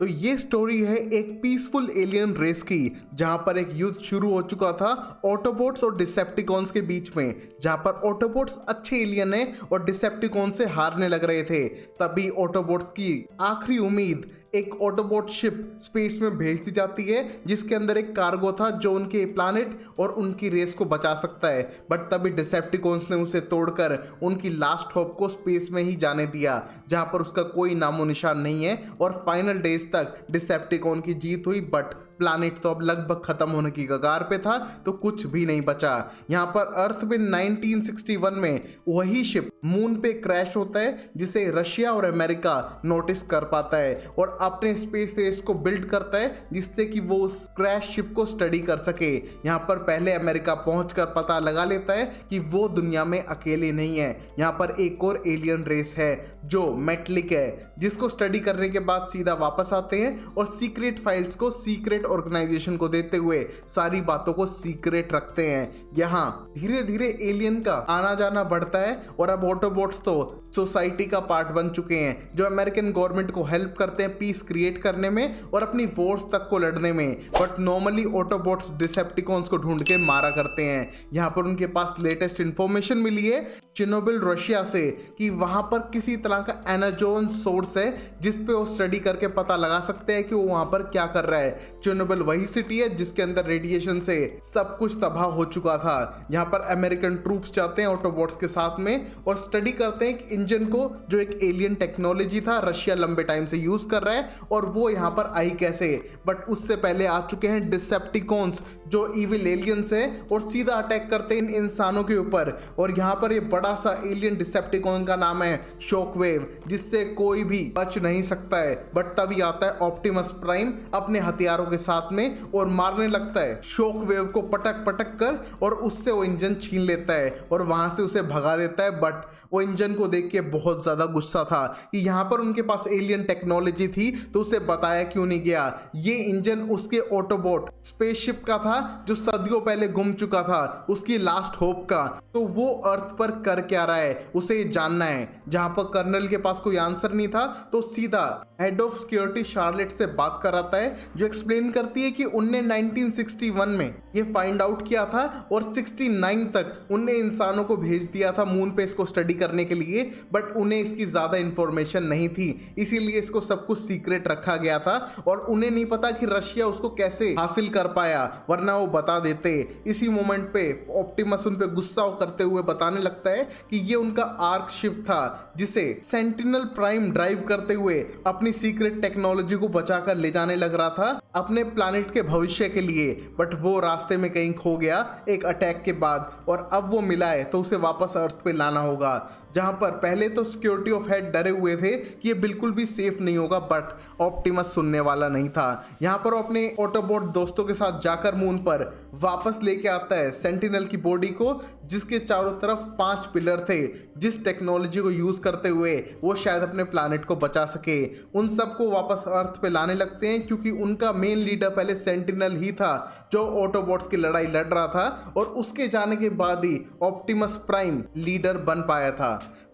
तो ये स्टोरी है एक पीसफुल एलियन रेस की, जहां पर एक युद्ध शुरू हो चुका था ऑटोबॉट्स और डिसेप्टिकॉन्स के बीच में, जहां पर ऑटोबॉट्स अच्छे एलियन है और डिसेप्टिकॉन से हारने लग रहे थे। तभी ऑटोबॉट्स की आखिरी उम्मीद एक ऑटोबॉट शिप स्पेस में भेज दी जाती है, जिसके अंदर एक कार्गो था जो उनके प्लानेट और उनकी रेस को बचा सकता है। बट तभी डिसेप्टिकॉन्स ने उसे तोड़कर उनकी लास्ट होप को स्पेस में ही जाने दिया, जहां पर उसका कोई नामो निशान नहीं है। और फाइनल डेज तक डिसेप्टिकॉन की जीत हुई, बट प्लानेट तो अब लगभग खत्म होने की कगार पे था, तो कुछ भी नहीं बचा। यहाँ पर अर्थ में 1961 में वही शिप मून पे क्रैश होता है, जिसे रशिया और अमेरिका नोटिस कर पाता है और अपने स्पेस रेस को बिल्ड करता है, जिससे कि वो उस क्रैश शिप को स्टडी कर सके। यहाँ पर पहले अमेरिका पहुंचकर पता लगा लेता है कि वो दुनिया में अकेले नहीं है। यहाँ पर एक और एलियन रेस है जो मेटलिक है, जिसको स्टडी करने के बाद सीधा वापस आते हैं और सीक्रेट फाइल्स को सीक्रेट ऑर्गेनाइजेशन को देते हुए सारी बातों को सीक्रेट रखते हैं। यहाँ धीरे धीरे एलियन का आना जाना बढ़ता है और अब ऑटोबॉट्स तो सोसाइटी का पार्ट बन चुके हैं, जो अमेरिकन गवर्नमेंट को हेल्प करते हैं पीस क्रिएट करने में और अपनी वॉर्स तक को लड़ने में। बट नॉर्मली ऑटोबॉट्स डिसेप्टिकॉन्स को ढूंढ के मारा करते हैं। यहाँ पर उनके पास लेटेस्ट इंफॉर्मेशन मिली है चिनोबिल रशिया से कि वहां पर किसी तरह का एनाजोन सोर्स है, जिस पे वो स्टडी करके पता लगा सकते हैं कि वो वहां पर क्या कर रहा है। चिनोबिल वही सिटी है जिसके अंदर रेडिएशन से सब कुछ तबाह हो चुका था। यहाँ पर अमेरिकन ट्रूप्स जाते हैं ऑटोबॉट्स के साथ में और स्टडी करते हैं कि इंजन को, जो एक एलियन टेक्नोलॉजी था, रशिया लंबे टाइम से यूज कर रहा है और वो यहाँ पर आई कैसे। बट उससे पहले आ चुके हैं डिसेप्टिकॉन्स, जो इविल एलियंस है और सीधा अटैक करते हैं इन इंसानों के ऊपर। और यहाँ पर ये बड़ा सा एलियन डिसेप्टिकॉन का नाम है शॉकवेव, जिससे कोई भी बच नहीं सकता है। बट तभी आता है ऑप्टिमस प्राइम अपने हथियारों के साथ में और मारने लगता है शॉकवेव को पटक पटक कर, और उससे वो इंजन छीन लेता है और वहां से उसे भगा देता है। बट वो इंजन को देख के बहुत ज्यादा गुस्सा था कि यहाँ पर उनके पास एलियन टेक्नोलॉजी थी, तो उसे बताया क्यों नहीं गया। ये इंजन उसके ऑटोबॉट स्पेसशिप का था जो सदियों पहले गुम चुका था, उसकी लास्ट होप का। तो वो अर्थ पर कर क्या रहा है उसे जानना है। जहां पर कर्नल के पास कोई आंसर नहीं था, तो सीधा हेड ऑफ सिक्योरिटी शार्लेट से बात कराता है, जो एक्सप्लेन करती है कि उनने 1961 में ये फाइंड आउट किया था और 69 तक उनने इंसानों को भेज दिया था मून पे इसको स्टडी करने के लिए। बट उन्हें इसकी ज्यादा इंफॉर्मेशन नहीं थी, इसीलिए इसको सब कुछ सीक्रेट रखा गया था और उन्हें नहीं पता कि रशिया उसको कैसे हासिल कर पाया, वरना वो बता देते। इसी मोमेंट पे ऑप्टिमस उन पे गुस्सा करते हुए बताने लगता है कि ये उनका आर्क शिप था, जिसे सेंटिनल प्राइम ड्राइव करते हुए अपनी सीक्रेट टेक्नोलॉजी को बचाकर ले जाने लग रहा था अपने प्लैनेट के भविष्य के लिए। बट वो रास्ते में कहीं खो गया एक अटैक के बाद, और अब वो मिला है तो उसे वापस अर्थ पे लाना होगा। जहां पर पहले तो सिक्योरिटी ऑफ हेड डरे हुए थे कि ये बिल्कुल भी सेफ नहीं होगा, बट ऑप्टिमस सुनने वाला नहीं था। यहाँ पर वो अपने ऑटोबॉट दोस्तों के साथ जाकर मून पर वापस लेके आता है सेंटिनल की बॉडी को, जिसके चारों तरफ 5 पिलर थे, जिस टेक्नोलॉजी को यूज करते हुए वो शायद अपने प्लैनेट को बचा सके। उन सबको वापस अर्थ पे लाने लगते हैं, क्योंकि उनका मेन लीडर पहले सेंटिनल ही था जो ऑटोबॉट्स की लड़ाई लड़ रहा था, और उसके जाने के बाद ही ऑप्टिमस प्राइम लीडर बन पाया था।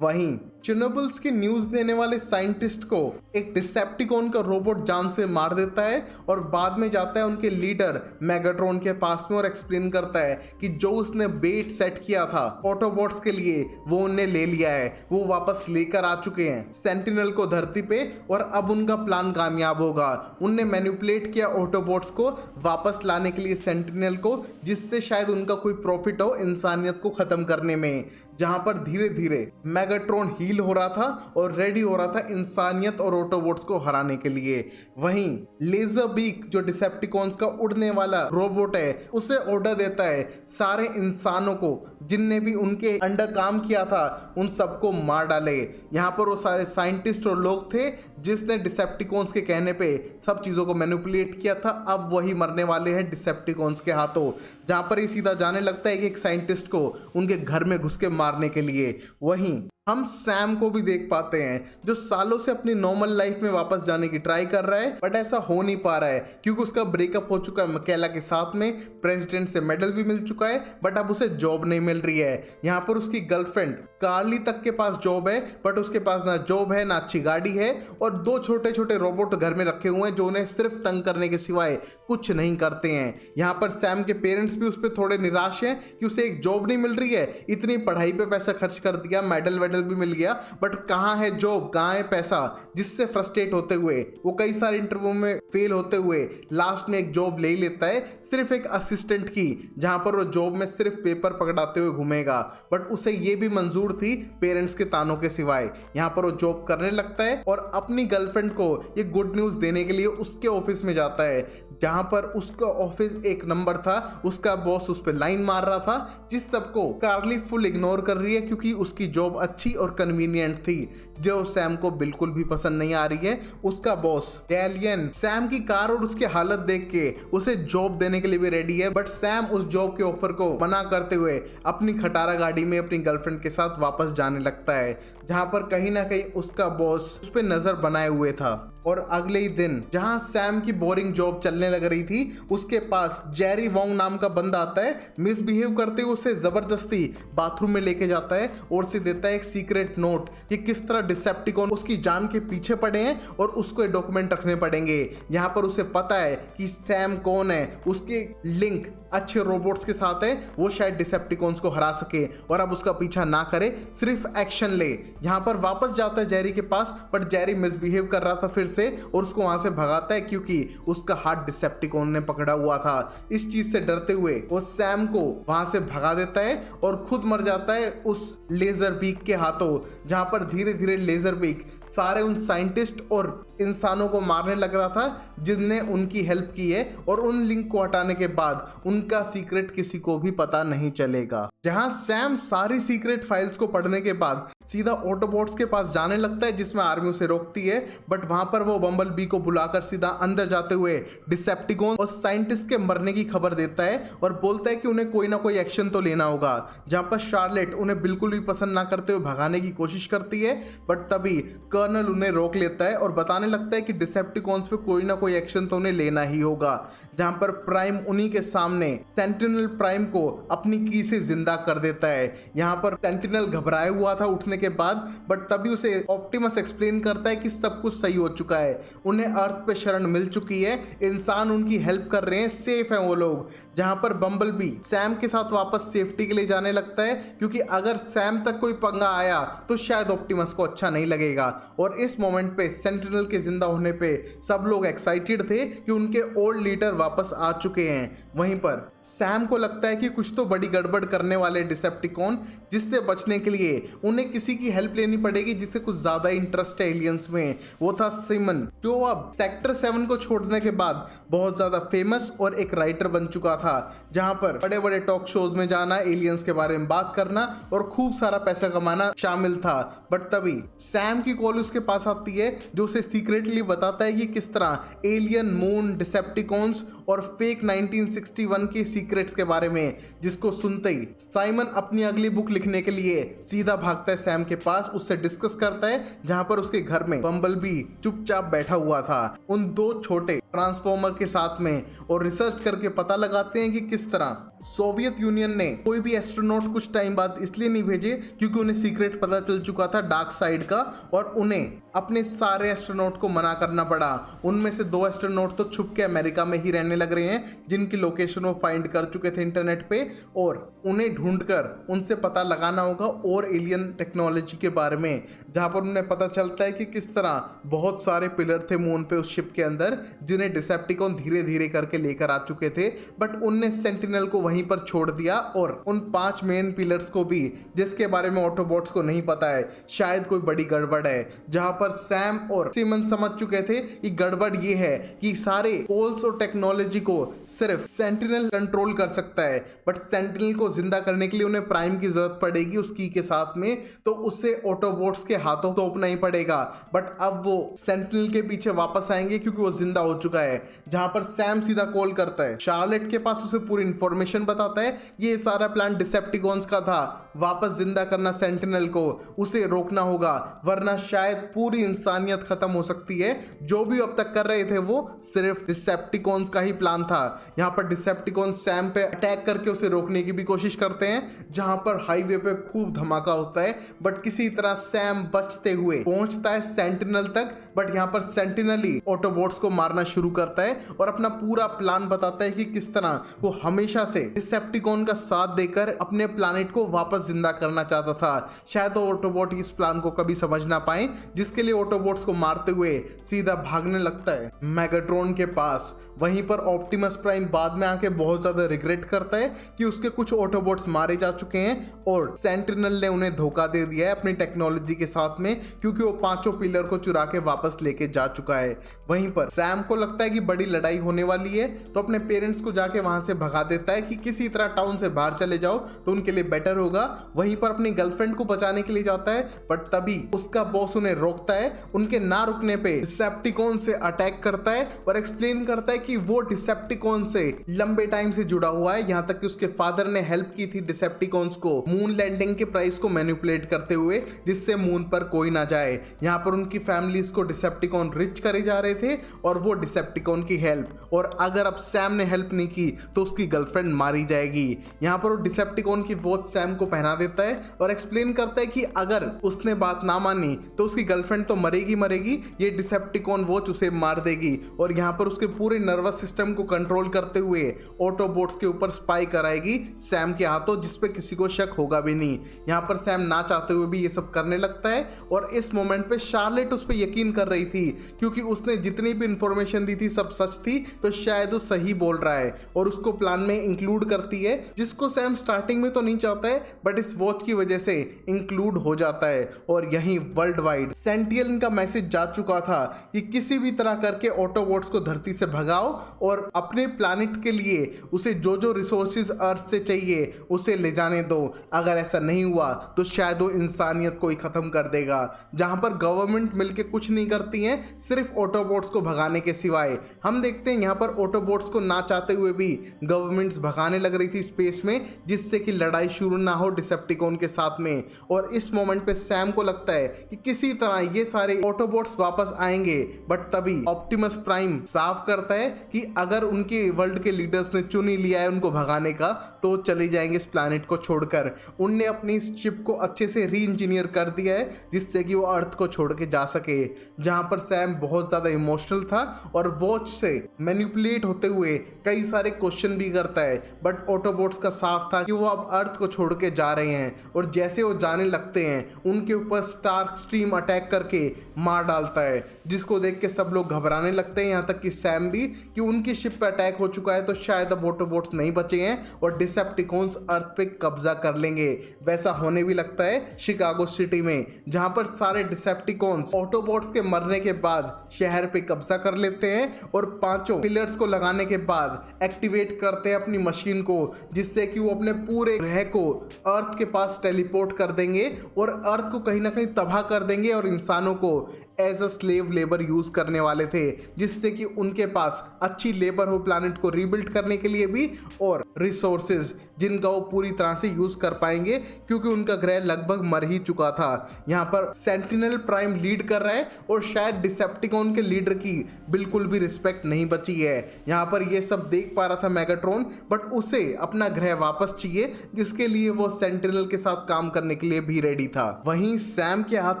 वहीं चिनोबिल्स की न्यूज देने वाले साइंटिस्ट को एक डिसेप्टिकॉन का रोबोट जान से मार देता है और बाद में जाता है उनके लीडर मेगाट्रॉन के पास में और एक्सप्लेन करता है कि जो उसने बेट सेट किया था ऑटोबॉट्स के लिए वो उन्हें ले लिया है, वो वापस लेकर आ चुके हैं सेंटिनल को धरती पे, और अब उनका प्लान कामयाब होगा। उनने मैनिपुलेट किया ऑटोबॉट्स को वापस लाने के लिए सेंटिनल को, जिससे शायद उनका कोई प्रॉफिट हो इंसानियत को खत्म करने में। जहां पर धीरे धीरे मेगाट्रॉन हील हो रहा था और रेडी हो रहा था इंसानियत और ऑटोबॉट्स को हराने के लिए। वहीं लेजर बीक, जो डिसेप्टिकॉन्स का उड़ने वाला रोबोट है, उसे ऑर्डर देता है सारे इंसानों को जिनने भी उनके अंडर काम किया था उन सबको मार डाले। यहाँ पर वो सारे साइंटिस्ट और लोग थे जिसने डिसेप्टिकॉन्स के कहने पे सब चीज़ों को मैनिपुलेट किया था, अब वही मरने वाले हैं डिसेप्टिकॉन्स के हाथों। जहाँ पर ये सीधा जाने लगता है कि एक साइंटिस्ट को उनके घर में घुस के मारने के लिए। वहीं हम सैम को भी देख पाते हैं जो सालों से अपनी नॉर्मल लाइफ में वापस जाने की ट्राई कर रहा है, बट ऐसा हो नहीं पा रहा है क्योंकि उसका ब्रेकअप हो चुका है मकेला के साथ में। प्रेसिडेंट से मेडल भी मिल चुका है, बट अब उसे जॉब नहीं मिल रही है। यहाँ पर उसकी गर्लफ्रेंड कार्ली तक के पास जॉब है, बट उसके पास ना जॉब है ना अच्छी गाड़ी है, और दो छोटे छोटे रोबोट घर में रखे हुए हैं जो उन्हें सिर्फ तंग करने के सिवाय कुछ नहीं करते हैं। यहाँ पर सैम के पेरेंट्स भी उस पर थोड़े निराश हैं कि उसे एक जॉब नहीं मिल रही है। इतनी पढ़ाई पे पैसा खर्च कर दिया, मेडल वेडल भी मिल गया, बट कहाँ है जॉब, कहाँ है पैसा। जिससे फ्रस्ट्रेट होते हुए वो कई सारे इंटरव्यू में फेल होते हुए लास्ट में एक जॉब ले ही लेता है, सिर्फ एक असिस्टेंट की, जहां पर वो जॉब में सिर्फ पेपर पकड़ाते हुए घूमेगा। बट उसे ये भी मंजूर थी पेरेंट्स के तानों के सिवाय। यहाँ पर वो जॉब करने लगता है और अपनी गर्लफ्रेंड को ये गुड न्यूज देने के लिए उसके ऑफिस में जाता है, जहां पर उसका ऑफिस एक नंबर था। उसका बॉस उस पर लाइन मार रहा था, जिस सबको कार्ली फुल इग्नोर कर रही है क्योंकि उसकी जॉब अच्छी और कन्वीनियंट थी, जो सैम को बिल्कुल भी पसंद नहीं आ रही है। उसका बॉस डैलियन सैम की कार और उसकी हालत देख के उसे जॉब देने के लिए भी रेडी है, बट सैम उस जॉब के ऑफर को मना करते हुए अपनी खटारा गाड़ी में अपनी गर्लफ्रेंड के साथ वापस जाने लगता है, जहां पर कहीं ना कहीं उसका बॉस उस पर नजर बनाए हुए था। और अगले ही दिन जहां सैम की बोरिंग जॉब चलने लग रही थी, उसके पास जेरी वोंग नाम का बंदा आता है, मिसबिहेव करते हुए उसे जबरदस्ती बाथरूम में लेके जाता है और उसे देता है एक सीक्रेट नोट कि किस तरह डिसेप्टिकॉन उसकी जान के पीछे पड़े हैं और उसको डॉक्यूमेंट रखने पड़ेंगे। यहाँ पर उसे पता है कि सैम कौन है, उसके लिंक अच्छे रोबोट्स के साथ है, वो शायद डिसेप्टिकॉन्स को हरा सके और अब उसका पीछा ना करे, सिर्फ एक्शन ले। यहाँ पर वापस जाता है जेरी के पास, बट जेरी मिसबिहेव कर रहा था फिर से और उसको वहां से भगाता है क्योंकि उसका हाथ डिसेप्टिकॉन ने पकड़ा हुआ था। इस चीज से डरते हुए वो सैम को वहां से भगा देता है और खुद मर जाता है उस लेजर बीक के हाथों, जहां पर धीरे धीरे लेजर बीक सारे उन साइंटिस्ट और इंसानों को मारने लग रहा था जिनने उनकी हेल्प की है, और उन लिंक को हटाने के बाद उनका सीक्रेट किसी को भी पता नहीं चलेगा। जहां सैम सारी सीक्रेट फाइल्स को पढ़ने के बाद सीधा ऑटोबॉट्स के पास जाने लगता है, जिसमें आर्मी उसे रोकती है, बट वहां पर वो बम्बल बी को बुलाकर सीधा अंदर जाते हुए डिसेप्टिकॉन और साइंटिस्ट के मरने की खबर देता है और बोलता है कि उन्हें कोई ना कोई एक्शन तो लेना होगा। जहां पर शार्लेट उन्हें बिल्कुल भी पसंद ना करते हुए भगाने की कोशिश करती है, बट तभी कर्नल उन्हें रोक लेता है और बताने लगता है कि डिसेप्टिकॉन्स पे कोई ना कोई एक्शन तो उन्हें लेना ही होगा। जहां पर प्राइम उन्हीं के सामने सेंटिनल प्राइम को अपनी की से जिंदा कर देता है। यहाँ पर सेंटिनल घबराया हुआ था उठने के बाद, बट तभी उसे ऑप्टिमस एक्सप्लेन करता है कि सब कुछ सही हो चुका है, उन्हें अर्थ पे शरण मिल चुकी है, इंसान उनकी हेल्प कर रहे हैं, सेफ है वो लोग। जहां पर बम्बल बी सैम के साथ वापस सेफ्टी के लिए जाने लगता है क्योंकि अगर सैम तक कोई पंगा आया तो शायद ऑप्टिमस को अच्छा नहीं लगेगा। और इस मोमेंट पे सेंटिनल के जिंदा होने पे सब लोग एक्साइटेड थे कि उनके ओल्ड लीडर वापस आ चुके हैं। वहीं पर सैम को लगता है कि कुछ तो बड़ी गड़बड़ करने वाले डिसेप्टिकॉन, जिससे बचने के लिए उन्हें किसी की हेल्प लेनी पड़ेगी जिसे कुछ ज्यादा इंटरेस्ट है एलियंस में। वो था सिमन, जो अब सेक्टर 7 को छोड़ने के बाद बहुत ज्यादा फेमस और एक राइटर बन चुका था, जहां पर बड़े बड़े टॉक शोज में जाना, एलियंस के बारे में बात करना और खूब सारा पैसा कमाना शामिल था। बट तभी सैम की कॉल उसके पास आती है, जो उसे सीक्रेटली बताता है कि किस तरह एलियन, मून, डिसेप्टिकॉन्स और फेक 1961 के सीक्रेट्स के बारे में, जिसको सुनते ही साइमन अपनी अगली बुक लिखने के लिए सीधा भागता है सैम के पास, उससे डिस्कस करता है, जहां पर उसके घर में बम्बलबी चुपचाप बैठा हुआ था उन दो छोटे ट्रांसफॉर्मर के साथ में, और रिसर्च करके पता लगाते हैं कि किस तरह सोवियत यूनियन ने कोई भी एस्ट्रोनॉट कुछ टाइम बाद इसलिए नहीं भेजे क्योंकि उन्हें सीक्रेट पता चल चुका था डार्क साइड का, और उन्हें अपने सारे एस्ट्रोनॉट को मना करना पड़ा। उनमें से 2 एस्ट्रोनॉट तो छुप के अमेरिका में ही रहने लग रहे हैं, जिनकी लोकेशन वो फाइंड कर चुके थे इंटरनेट पे, और उन्हें ढूंढकर उनसे पता लगाना होगा और एलियन टेक्नोलॉजी के बारे में, जहां पर उन्हें पता चलता है कि किस तरह बहुत सारे पिलर थे मून पे उस शिप के अंदर, जिन्हें डिसेप्टिकॉन धीरे धीरे करके लेकर आ चुके थे, बट उनने सेंटिनल को वहीं पर छोड़ दिया और उन 5 मेन पिलर्स को भी, जिसके बारे में ऑटोबॉट्स को नहीं पता है, शायद कोई बड़ी गड़बड़ है। जहां पर सैम और सिमन समझ चुके थे कि गड़बड़ ये है कि सारे पोल्स और टेक्नोलॉजी को सिर्फ सेंटिनल कंट्रोल कर सकता है, बट सेंटिनल को जिंदा करने के लिए उन्हें प्राइम की जरूरत पड़ेगी उस की के साथ में, तो उससे ऑटोबॉट्स के हाथों सौंपना ही पड़ेगा। बट अब वो सेंटिनल के पीछे वापस आएंगे क्योंकि वो जिंदा हो चुका है। जहां पर सैम सीधा कॉल करता है शार्लेट के पास, उसे पूरी इंफॉर्मेशन बताता है ये सारा प्लान डिसेप्टिकॉन्स का था वापस जिंदा करना सेंटिनल को, उसे रोकना होगा, वरना शायद पूरी इंसानियत खत्म हो सकती है। जो भी अब तक कर रहे थे वो सिर्फ डिसेप्टिकॉन्स का ही प्लान था। यहाँ पर डिसेप्टिकॉन्स सैम पे अटैक करके उसे रोकने की भी कोशिश करते हैं, जहां पर हाईवे पे खूब धमाका होता है, बट किसी तरह सैम बचते हुए पहुंचता है सेंटिनल तक। बट यहाँ पर सेंटिनल ही ऑटोबॉट्स को मारना शुरू करता है और अपना पूरा प्लान बताता है कि किस तरह वो हमेशा से डिसेप्टिकॉन का साथ देकर अपने प्लानेट को वापस जिंदा करना चाहता था। शायद ऑटोबॉट इस प्लान को कभी समझ ना पाए, जिसके लिए ऑटोबॉट्स को मारते हुए सीधा भागने लगता है मेगाट्रॉन के पास। वहीं पर ऑप्टिमस प्राइम बाद में आके बहुत ज्यादा रिग्रेट करता है कि उसके कुछ ऑटोबॉट्स मारे जा चुके हैं और सेंटिनल ने उन्हें धोखा दे दिया है अपनी टेक्नोलॉजी के साथ में, क्योंकि वो पांचों पिलर को चुरा के वापस लेके जा चुका है। वहीं पर सैम को लगता है कि बड़ी लड़ाई होने वाली है, तो अपने पेरेंट्स को जाके वहां से भगा देता है कि किसी तरह टाउन से बाहर चले जाओ तो उनके लिए बेटर होगा। वहीं पर अपनी गर्लफ्रेंड को बचाने के लिए जाता है, बट तभी उसका बॉस उन्हें रोकता है। उनके ना रुकने पे डिसेप्टिकॉन से अटैक करता है और एक्सप्लेन करता है कि वो डिसेप्टिकॉन से लंबे टाइम से जुड़ा हुआ है, यहाँ तक कि उसके फादर ने हेल्प की थी डिसेप्टिकॉन्स को मून लैंडिंग के प्राइस को मैनिपुलेट करते हुए, जिससे मून पर कोई ना जाए। यहाँ पर उनकी फैमिलीज को डिसेप्टिकॉन रिच करे जा रहे थे और वो डिसेप्टिकॉन की हेल्प, और अगर अब सैम ने हेल्प नहीं की तो उसकी गर्लफ्रेंड मारी जाएगी। यहाँ पर वो डिसेप्टिकॉन की वॉच सैम को पहना देता है और एक्सप्लेन करता है कि अगर उसने बात ना मानी तो उसकी गर्लफ्रेंड तो मरेगी मरेगी, ये डिसेप्टिकॉन वॉच उसे मार देगी। और यहाँ पर उसके पूरे नर्वस सिस्टम को कंट्रोल करते हुए ऑटोबॉट्स के ऊपर स्पाई कराएगी सैम के हाथों, जिसपे किसी को शक होगा भी नहीं। यहाँ पर सैम ना चाहते हुए भी ये सब करने लगता है और इस मोमेंट पे शार्लेट उस पर यकीन कर रही थी, क्योंकि उसने जितनी भी इंफॉर्मेशन दी थी सब सच थी, तो शायद वो सही बोल रहा है और उसको प्लान में इंक्लूड करती है, जिसको सैम स्टार्टिंग में तो नहीं चाहता है, बट इस वॉच की वजह से इंक्लूड हो जाता है। और यहीं वर्ल्ड वाइड सेंटियल का मैसेज जा चुका था कि किसी भी तरह करके ऑटोबॉट्स को धरती से भगाओ और अपने प्लैनेट के लिए उसे जो जो रिसोर्सेज अर्थ से चाहिए उसे ले जाने दो। अगर ऐसा नहीं हुआ तो शायद वो इंसानियत को ही खत्म कर देगा। जहां पर गवर्नमेंट मिलके कुछ नहीं करती है सिर्फ ऑटोबॉट्स को भगाने के सिवाय। हम देखते हैं यहाँ पर ऑटोबॉट्स को ना चाहते हुए भी गवर्नमेंट्स भगाने लग रही थी स्पेस में, जिससे कि लड़ाई शुरू ना हो डिसेप्टिकॉन के साथ में। और इस मोमेंट पे सैम को लगता है कि किसी तरह ये सारे ऑटोबॉट्स वापस आएंगे, बट तभी ऑप्टिमस प्राइम साफ करता है कि अगर उनके वर्ल्ड के लीडर्स ने चुन ही लिया है उनको भगाने का तो चले जाएंगे इस प्लैनेट को छोड़कर। उनने अपनी शिप को अच्छे से री इंजीनियर कर दिया है जिससे कि वो अर्थ को छोड़ के जा सके। जहां पर सैम बहुत ज्यादा इमोशनल था और वॉच से मैनिपुलेट होते हुए कई सारे क्वेश्चन भी करता है, बट ऑटोबॉट्स का साफ था कि वो अब अर्थ को छोड़ के जा रहे हैं। और जैसे वो जाने लगते हैं उनके ऊपर स्टार्क स्ट्रीम अटैक करके मार डालता है, जिसको देख के सब लोग घबराने लगते हैं, यहाँ तक कि सैम भी, कि उनकी शिप पे अटैक हो चुका है तो शायद अब ऑटोबॉट्स नहीं बचे हैं और डिसेप्टिकॉन्स अर्थ पे कब्जा कर लेंगे। वैसा होने भी लगता है शिकागो सिटी में, जहां पर सारे डिसेप्टिकॉन्स ऑटोबॉट्स के मरने के बाद शहर पे कब्जा कर लेते हैं और पांचों पिलर्स को लगाने के बाद एक्टिवेट करते हैं अपनी मशीन को, जिससे कि वो अपने पूरे ग्रह को अर्थ के पास टेलीपोर्ट कर देंगे और अर्थ को कहीं ना कहीं तबाह कर देंगे और इंसानों को as a slave labour use करने वाले थे, जिससे कि उनके पास अच्छी लेबर हो प्लैनेट को रीबिल्ड करने के लिए भी और रिसोर्सेज जिनका वो पूरी तरह से यूज कर पाएंगे, क्योंकि उनका ग्रह लगभग मर ही चुका था। यहाँ पर सेंटिनल प्राइम लीड कर रहा है और शायद डिसेप्टिकॉन के लीडर की बिल्कुल भी रिस्पेक्ट नहीं बची है। यहाँ पर ये सब देख पा रहा था मेगाट्रॉन, बट उसे अपना ग्रह वापस चाहिए, जिसके लिए वो सेंटिनल के साथ काम करने के लिए भी रेडी था। वहीं सैम के हाथ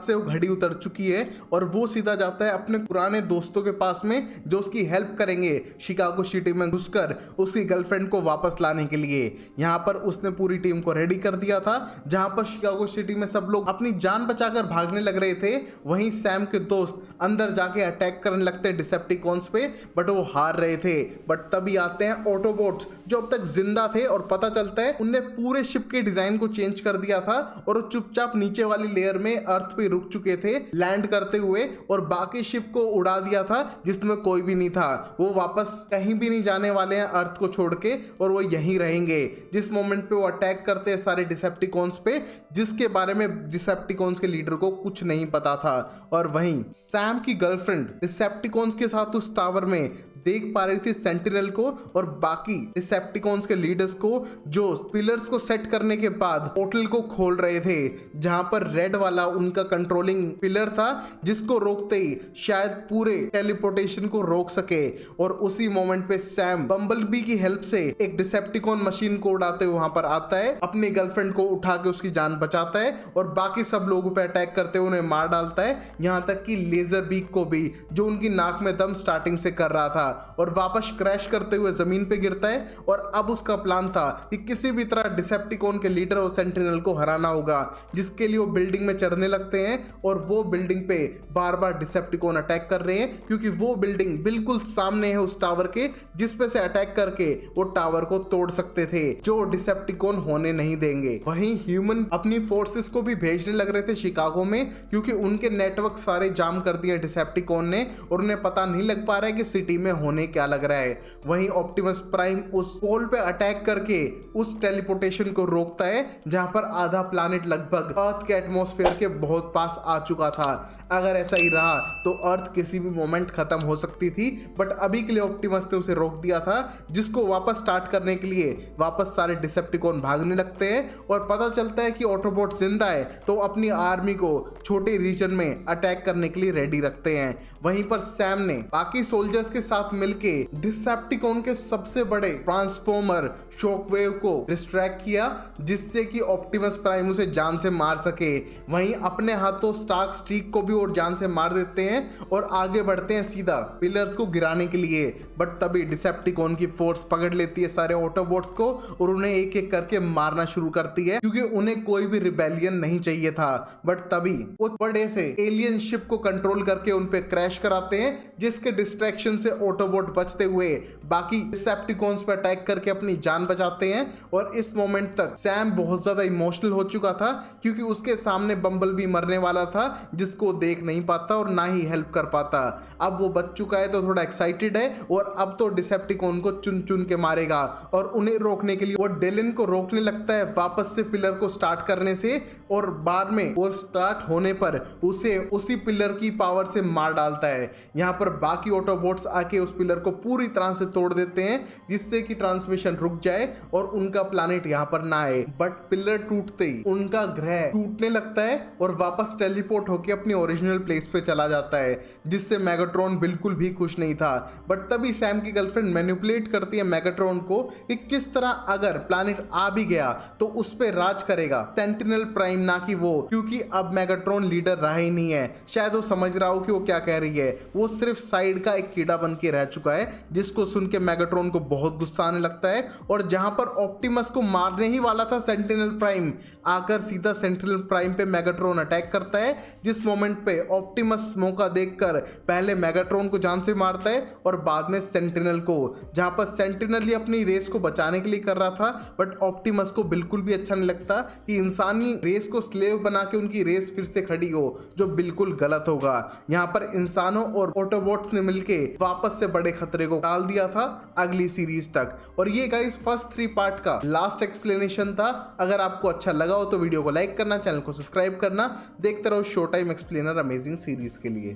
से वो घड़ी उतर चुकी है और वो सीधा जाता है अपने पुराने दोस्तों के पास में जो उसकी हेल्प करेंगे शिकागो सिटी में घुसकर उसकी गर्लफ्रेंड को वापस लाने के लिए। यहाँ पर उसने पूरी टीम को रेडी कर दिया था, जहां पर शिकागो सिटी में सब लोग अपनी जान बचाकर भागने लग रहे थे। वहीं सैम के दोस्त अंदर जाके अटैक करने लगते हैं डिसेप्टिकॉन्स पे, बट वो हार रहे थे। बट तभी आते हैं ऑटोबॉट्स जो अब तक जिंदा थे और पता चलता है उनने पूरे शिप के डिजाइन को चेंज कर दिया था और वो चुपचाप नीचे वाली लेयर में अर्थ पे रुक चुके थे लैंड करते हुए, और बाकी शिप को उड़ा दिया था जिसमें कोई भी नहीं था। वो वापस कहीं भी नहीं जाने वाले हैं अर्थ को छोड़ के और वो यहीं रहेंगे। जिस मोमेंट पे वो अटैक करते हैं सारे डिसेप्टिकॉन्स पे, जिसके बारे में डिसेप्टिकॉन्स के लीडर को कुछ नहीं पता था। और वहीं सैम की गर्लफ्रेंड डिसेप्टिकॉन्स के साथ उस टावर में देख पा रही थी सेंटिनल को और बाकी डिसेप्टिकॉन्स के लीडर्स को, जो पिलर्स को सेट करने के बाद पोर्टल को खोल रहे थे, जहां पर रेड वाला उनका कंट्रोलिंग पिलर था जिसको रोकते ही शायद पूरे टेलीपोर्टेशन को रोक सके। और उसी मोमेंट पे सैम बम्बलबी की हेल्प से एक डिसेप्टिकॉन मशीन को उड़ाते हुए वहां पर आता है, अपनी गर्लफ्रेंड को उठा के उसकी जान बचाता है और बाकी सब लोगों पे अटैक करते हुए उन्हें मार डालता है, यहां तक कि लेजर बीक को भी, जो उनकी नाक में दम स्टार्टिंग से कर रहा था, और वापस क्रैश करते हुए जमीन पे गिरता है। और अब उसका प्लान था कि किसी भी तरह डिसेप्टिकॉन के लीडर और सेंटिनल को हराना होगा, जिसके लिए वो बिल्डिंग में चढ़ने लगते हैं और वो बिल्डिंग पे बार बार डिसेप्टिकॉन अटैक कर रहे हैं, क्योंकि वो बिल्डिंग बिल्कुल सामने है उस टावर के, जिस पे से अटैक करके वो टावर को तोड़ सकते थे, जो डिसेप्टिकॉन होने नहीं देंगे। वहीं ह्यूमन अपनी फोर्सेस को भी भेजने लग रहे थे शिकागो में, क्योंकि उनके नेटवर्क सारे जाम कर दिए डिसेप्टिकॉन ने और उन्हें पता नहीं लग पा रहा है कि सिटी में होने क्या लग रहा है। वहीं ऑप्टिमस प्राइम उस पोल पे अटैक करके उस टेलीपोर्टेशन को रोकता है, जहां पर आधा प्लैनेट लगभग अर्थ के एटमॉस्फेयर के बहुत पास आ चुका था। अगर ऐसा ही रहा तो अर्थ किसी भी मोमेंट खत्म हो सकती थी, बट अभी के लिए ऑप्टिमस ने उसे रोक दिया था, जिसको वापस स्टार्ट करने के लिए वापस सारे डिसेप्टिकॉन भागने लगते हैं और पता चलता है कि ऑटोबॉट जिंदा है, तो अपनी आर्मी को छोटे रीजन में अटैक करने के लिए रेडी रखते हैं। वहीं पर सैम ने बाकी सोल्जर्स के साथ मिलके डिसेप्टिकॉन के सबसे बड़े ट्रांसफॉर्मर शॉकवेव को डिस्ट्रैक्ट किया, जिससे कि ऑप्टिमस प्राइम उसे जान से मार सके। वहीं अपने हाथों स्टार्क स्ट्रीक को भी और जान से मार देते हैं और आगे बढ़ते हैं सीधा पिलर्स को गिराने के लिए। बट तभी डिसेप्टिकॉन की फोर्स पकड़ लेती है सारे ऑटोबॉट्स को और उन्हें एक एक करके मारना शुरू करती है, क्योंकि उन्हें कोई भी रिबेलियन नहीं चाहिए था। बट तभी वो बड़े से एलियन शिप को कंट्रोल करके उन पे क्रैश कराते हैं, जिसके डिस्ट्रैक्शन से ऑटोबॉट बचते हुए बाकी डिसेप्टिकॉन्स पे अटैक करके अपनी जान बचाते हैं। और इस मोमेंट तक सैम बहुत ज्यादा इमोशनल हो चुका था, क्योंकि उसके सामने बम्बलबी मरने वाला था, जिसको देख नहीं पाता और ना ही हेल्प कर पाता। अब वो बच चुका है तो थोड़ा एक्साइटेड है और अब तो डिसेप्टिकॉन को चुन चुन के मारेगा। और उन्हें रोकने के लिए वो डेलिन को रोकने लगता है वापस से पिलर को स्टार्ट करने से, और बाद में वो स्टार्ट होने पर उसे उसी पिलर की पावर से मार डालता है। यहाँ पर बाकी ऑटोबॉट्स आके उस पिलर को पूरी तरह से तोड़ देते हैं, जिससे कि ट्रांसमिशन रुक जाए और उनका प्लैनेट यहाँ पर ना आए। बट पिलर टूटते ही उनका ग्रह टूटने लगता है और वापस टेलीपोर्ट होकर अपनी ओरिजिनल प्लेस पे चला जाता है, जिससे मेगाट्रॉन बिल्कुल भी खुश नहीं था। बट तभी सैम की गर्लफ्रेंड मैनिपुलेट करती है मेगाट्रॉन को कि किस तरह अगर प्लैनेट आ भी गया तो उस पे राज करेगा सेंटिनल प्राइम, ना कि वो, क्योंकि अब मेगाट्रॉन लीडर रहा ही नहीं है। शायद वो समझ रहा हो कि वो क्या कह रही है, वो सिर्फ साइड का एक कीड़ा बन के रह चुका है, जिसको सुन के मेगाट्रॉन को बहुत गुस्सा आने लगता है। और जहां पर ऑप्टिमस को मारने ही वाला था सेंटिनल प्राइम, आकर सीधा सेंटिनल प्राइम पे मेगाट्रॉन अटैक करता है, जिस मोमेंट पे ऑप्टिमस मौका देखकर पहले मेगाट्रॉन को जान से मारता है और बाद में सेंटिनल को, जहां पर सेंटिनल ही अपनी रेस को बचाने के लिए कर रहा था। बट ऑप्टिमस को बिल्कुल भी अच्छा नहीं लगता कि इंसानी रेस को स्लेव बना के उनकी रेस फिर से खड़ी हो, जो बिल्कुल गलत होगा। यहाँ पर इंसानों और ऑटोबॉट्स ने मिलके वापस से बड़े खतरे को टाल दिया था अगली सीरीज तक। और ये गाइस फर्स्ट 3 पार्ट का लास्ट एक्सप्लेनेशन था। अगर आपको अच्छा लगा हो तो वीडियो को लाइक करना, चैनल को सब्सक्राइब करना। देखते रहो show time explainer amazing series के लिए।